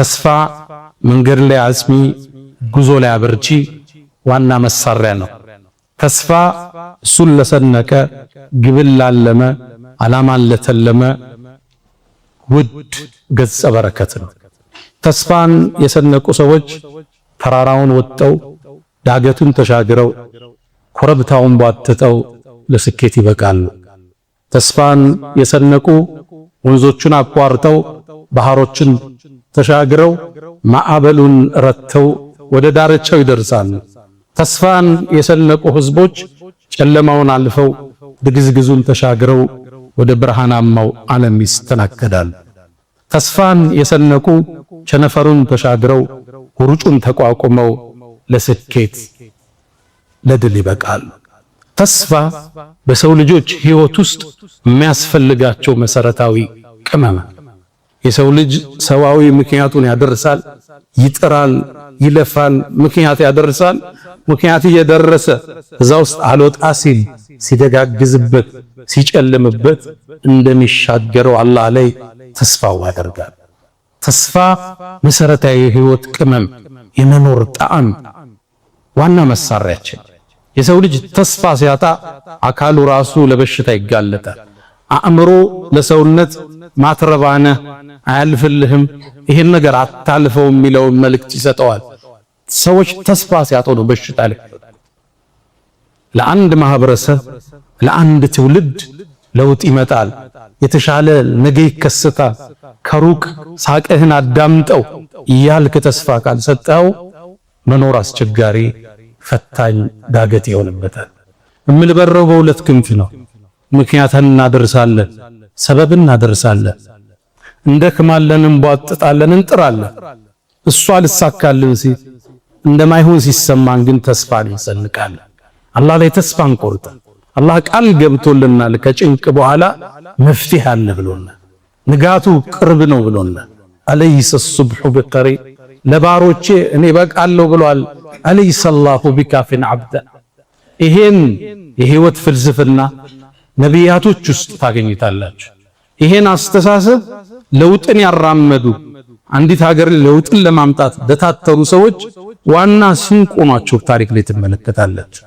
ተስፋ መንገድ ላይ አጽሚ ጉዞ ላይ አበርቺ ዋና መሳሪያ ነው። ተስፋ እሱን ለሰነቀ ግብል ላለመ ዓላማን ለተለመ ውድ ገጸ በረከት ነው። ተስፋን የሰነቁ ሰዎች ተራራውን ወጥተው ዳገቱን ተሻግረው ኮረብታውን ቧጥጠው ለስኬት ይበቃሉ። ተስፋን የሰነቁ ወንዞቹን አቋርጠው ባህሮችን ተሻግረው ማዕበሉን ረተው ወደ ዳርቻው ይደርሳሉ። ተስፋን የሰነቁ ህዝቦች ጨለማውን አልፈው ድግዝግዙን ተሻግረው ወደ ብርሃናማው ዓለም ይስተናገዳሉ። ተስፋን የሰነቁ ቸነፈሩን ተሻግረው ውርጩን ተቋቁመው ለስኬት ለድል ይበቃሉ። ተስፋ በሰው ልጆች ህይወት ውስጥ የሚያስፈልጋቸው መሰረታዊ ቅመም። የሰው ልጅ ሰዋዊ ምክንያቱን ያደርሳል፣ ይጥራል፣ ይለፋል፣ ምክንያት ያደርሳል። ምክንያት እየደረሰ እዛ ውስጥ አልወጣ ሲል ሲደጋግዝበት ሲጨልምበት እንደሚሻገረው አላህ ላይ ተስፋው ያደርጋል። ተስፋ መሰረታዊ የህይወት ቅመም፣ የመኖር ጣዕም ዋና መሳሪያችን። የሰው ልጅ ተስፋ ሲያጣ አካሉ ራሱ ለበሽታ ይጋለጣል። አእምሮ ለሰውነት ማትረባነ አያልፍልህም፣ ይሄን ነገር አታልፈው የሚለውን መልእክት ይሰጠዋል። ሰዎች ተስፋ ሲያጡ ነው በሽታ ላይ። ለአንድ ማህበረሰብ ለአንድ ትውልድ ለውጥ ይመጣል፣ የተሻለ ነገ ይከሰታል። ከሩቅ ሳቅህን አዳምጠው እያልክ ተስፋ ካልሰጠው መኖር አስቸጋሪ ፈታኝ ዳገት ይሆንበታል። እምልበረው በሁለት ክንፍ ነው። ምክንያትን እናደርሳለን፣ ሰበብን እናደርሳለን፣ እንደክማለን፣ እንቧጥጣለን፣ እንጥራለን። እሷ ልሳካልን ሲል እንደማይሆን ሲሰማን ግን ተስፋን እንሰንቃለን። አላህ ላይ ተስፋ እንቆርጥ። አላህ ቃል ገብቶልናል፣ ከጭንቅ በኋላ መፍትሄ አለ ብሎናል። ንጋቱ ቅርብ ነው ብሎናል። አለይሰ ሱብሑ ቢቀሪ ለባሮቼ እኔ በቃለሁ ብሏል። አለይሰ አላሁ ቢካፊን ዐብደ። ይሄን የህይወት ፍልስፍና ነቢያቶች ውስጥ ታገኙታላችሁ። ይሄን አስተሳሰብ ለውጥን ያራመዱ አንዲት ሀገር ለውጥን ለማምጣት ለታተሩ ሰዎች ዋና ስንቅ ሆኗቸው ታሪክ ላይ ትመለከታላችሁ።